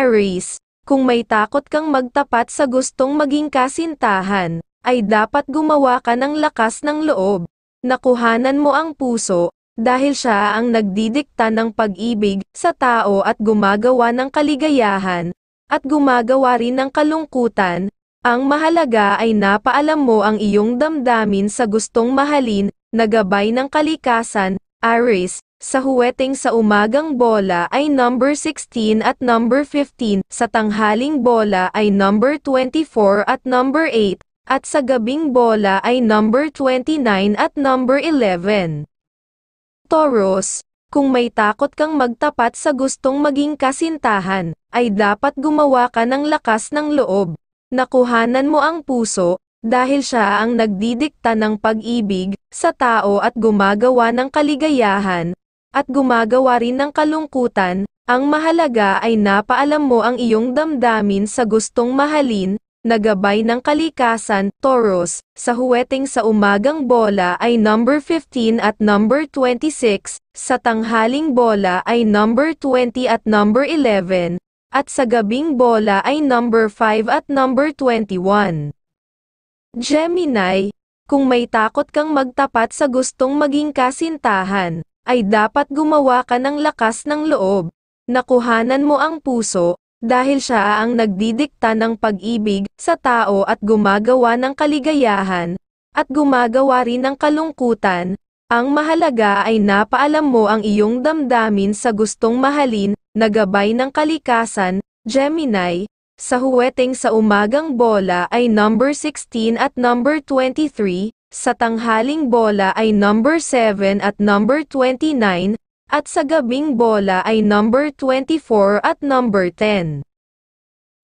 Aries, kung may takot kang magtapat sa gustong maging kasintahan, ay dapat gumawa ka ng lakas ng loob. Nakuhanan mo ang puso, dahil siya ang nagdidikta ng pag-ibig sa tao at gumagawa ng kaligayahan, at gumagawa rin ng kalungkutan. Ang mahalaga ay napaalam mo ang iyong damdamin sa gustong mahalin, na gabay ng kalikasan. Aries, sa huweteng sa umagang bola ay number 16 at number 15, sa tanghaling bola ay number 24 at number 8, at sa gabing bola ay number 29 at number 11. Taurus, kung may takot kang magtapat sa gustong maging kasintahan, ay dapat gumawa ka ng lakas ng loob. Nakuhanan mo ang puso, dahil siya ang nagdidikta ng pag-ibig sa tao at gumagawa ng kaligayahan, at gumagawa rin ng kalungkutan. Ang mahalaga ay napaalam mo ang iyong damdamin sa gustong mahalin, na gabay ng kalikasan. Taurus, sa huweteng sa umagang bola ay number 15 at number 26, sa tanghaling bola ay number 20 at number 11, at sa gabing bola ay number 5 at number 21. Gemini, kung may takot kang magtapat sa gustong maging kasintahan, ay dapat gumawa ka ng lakas ng loob. Nakuhanan mo ang puso, dahil siya ang nagdidikta ng pag-ibig sa tao at gumagawa ng kaligayahan, at gumagawa rin ng kalungkutan. Ang mahalaga ay napaalam mo ang iyong damdamin sa gustong mahalin, na gabay ng kalikasan. Gemini, sa huweteng sa umagang bola ay number 16 at number 23, sa tanghaling bola ay number 7 at number 29, at sa gabing bola ay number 24 at number 10.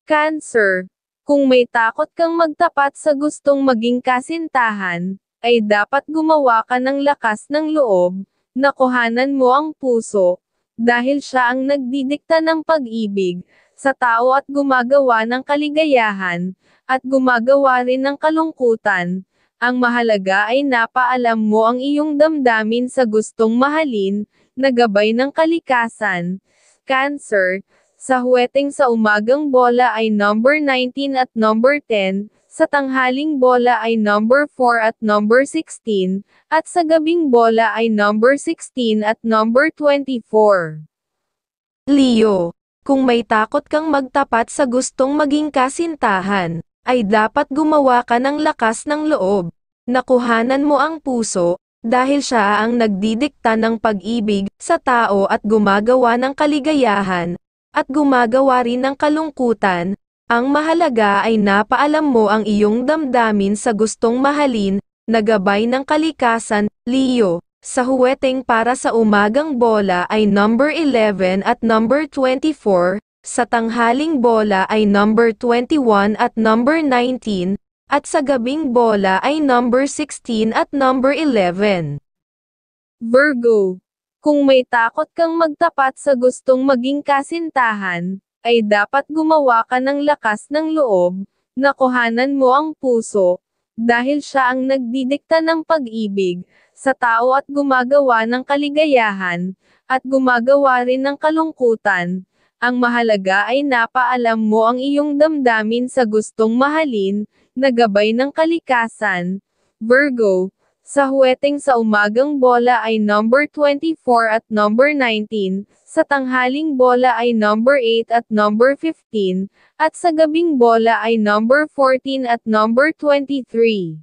Cancer, kung may takot kang magtapat sa gustong maging kasintahan, ay dapat gumawa ka ng lakas ng loob. Nakuhanan mo ang puso, dahil siya ang nagdidikta ng pag-ibig sa tao at gumagawa ng kaligayahan, at gumagawa rin ng kalungkutan. Ang mahalaga ay napaalam mo ang iyong damdamin sa gustong mahalin, na gabay ng kalikasan. Cancer, sa huweteng sa umagang bola ay number 19 at number 10, sa tanghaling bola ay number 4 at number 16, at sa gabing bola ay number 16 at number 24. Leo, kung may takot kang magtapat sa gustong maging kasintahan, ay dapat gumawa ka ng lakas ng loob. Nakuhanan mo ang puso, dahil siya ang nagdidikta ng pag-ibig sa tao at gumagawa ng kaligayahan, at gumagawa rin ng kalungkutan. Ang mahalaga ay napaalam mo ang iyong damdamin sa gustong mahalin, na gabay ng kalikasan. Leo, sa huweteng para sa umagang bola ay number 11 at number 24, sa tanghaling bola ay number 21 at number 19, at sa gabing bola ay number 16 at number 11. Virgo, kung may takot kang magtapat sa gustong maging kasintahan, ay dapat gumawa ka ng lakas ng loob. Nakuhanan mo ang puso, dahil siya ang nagdidikta ng pag-ibig sa tao at gumagawa ng kaligayahan, at gumagawa rin ng kalungkutan. Ang mahalaga ay napaalam mo ang iyong damdamin sa gustong mahalin, na gabay ng kalikasan. Virgo, sa huweteng sa umagang bola ay number 24 at number 19, sa tanghaling bola ay number 8 at number 15, at sa gabing bola ay number 14 at number 23.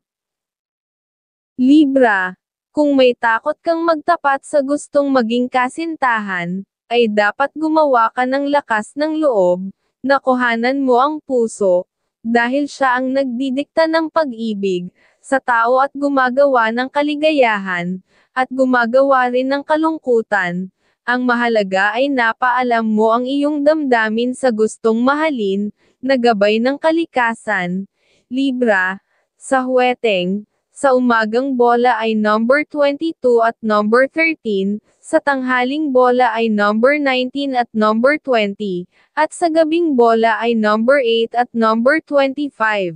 Libra, kung may takot kang magtapat sa gustong maging kasintahan, ay dapat gumawa ka ng lakas ng loob. Nakuhanan mo ang puso, dahil siya ang nagdidikta ng pag-ibig sa tao at gumagawa ng kaligayahan, at gumagawa rin ng kalungkutan. Ang mahalaga ay napaalam mo ang iyong damdamin sa gustong mahalin, na gabay ng kalikasan. Libra, sa huweteng sa umagang bola ay number 22 at number 13, sa tanghaling bola ay number 19 at number 20, at sa gabing bola ay number 8 at number 25.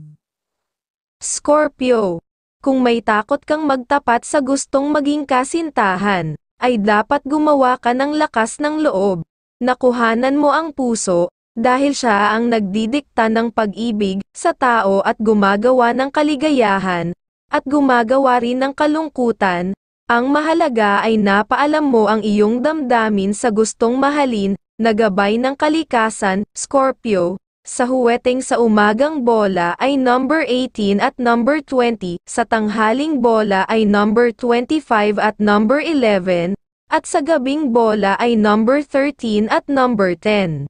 Scorpio, kung may takot kang magtapat sa gustong maging kasintahan, ay dapat gumawa ka ng lakas ng loob. Nakuhanan mo ang puso, dahil siya ang nagdidikta ng pag-ibig sa tao at gumagawa ng kaligayahan, at gumagawa rin ng kalungkutan. Ang mahalaga ay napaalam mo ang iyong damdamin sa gustong mahalin, na gabay ng kalikasan. Scorpio, sa huweteng sa umagang bola ay number 18 at number 20, sa tanghaling bola ay number 25 at number 11, at sa gabing bola ay number 13 at number 10.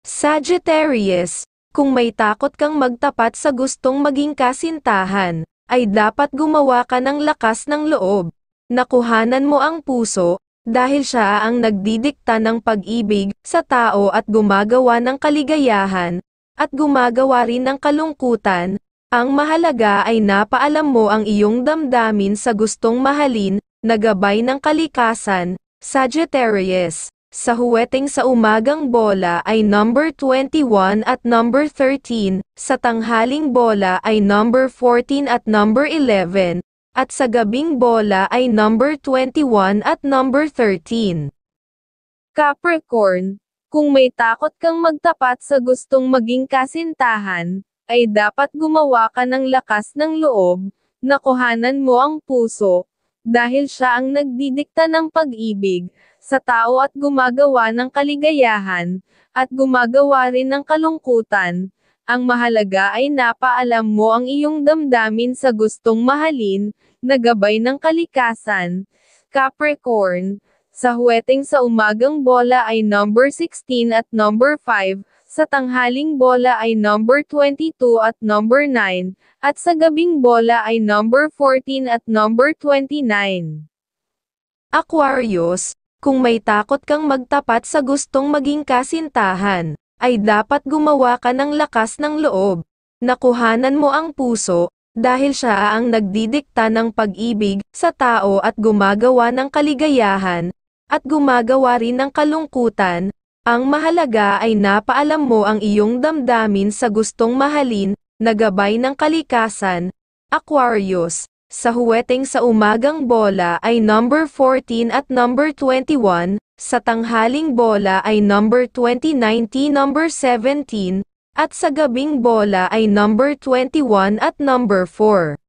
Sagittarius, kung may takot kang magtapat sa gustong maging kasintahan, ay dapat gumawa ka ng lakas ng loob. Nakuhanan mo ang puso, dahil siya ang nagdidikta ng pag-ibig sa tao at gumagawa ng kaligayahan, at gumagawa rin ng kalungkutan. Ang mahalaga ay napaalam mo ang iyong damdamin sa gustong mahalin, na gabay ng kalikasan. Sagittarius, sa huweteng sa umagang bola ay number 21 at number 13, sa tanghaling bola ay number 14 at number 11, at sa gabing bola ay number 21 at number 13. Capricorn, kung may takot kang magtapat sa gustong maging kasintahan, ay dapat gumawa ka ng lakas ng loob, na kuhanan mo ang puso, dahil siya ang nagdidikta ng pag-ibig sa tao at gumagawa ng kaligayahan, at gumagawa rin ng kalungkutan. Ang mahalaga ay napaalam mo ang iyong damdamin sa gustong mahalin, na gabay ng kalikasan. Capricorn, sa huweteng sa umagang bola ay number 16 at number 5, sa tanghaling bola ay number 22 at number 9, at sa gabing bola ay number 14 at number 29. Aquarius, kung may takot kang magtapat sa gustong maging kasintahan, ay dapat gumawa ka ng lakas ng loob. Nakuhanan mo ang puso, dahil siya ang nagdidikta ng pag-ibig sa tao at gumagawa ng kaligayahan, at gumagawa rin ng kalungkutan. Ang mahalaga ay napaalam mo ang iyong damdamin sa gustong mahalin, na gabay ng kalikasan. Aquarius, sa huweteng sa umagang bola ay number 14 at number 21, sa tanghaling bola ay number 29 number 17, at sa gabing bola ay number 21 at number 4.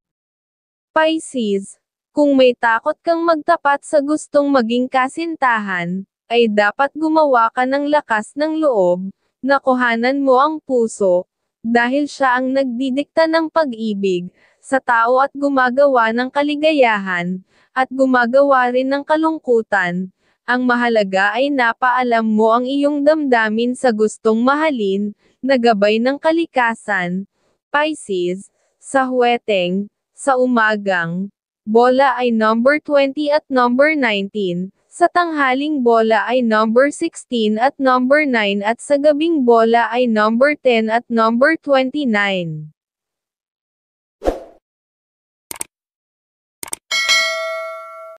Pisces, kung may takot kang magtapat sa gustong maging kasintahan, ay dapat gumawa ka ng lakas ng loob, na kuhanan mo ang puso, dahil siya ang nagdidikta ng pag-ibig sa tao at gumagawa ng kaligayahan, at gumagawa rin ng kalungkutan. Ang mahalaga ay napaalam mo ang iyong damdamin sa gustong mahalin, na gabay ng kalikasan. Pisces, sa huweteng, sa umagang bola ay number 20 at number 19, sa tanghaling bola ay number 16 at number 9 at sa gabing bola ay number 10 at number 29.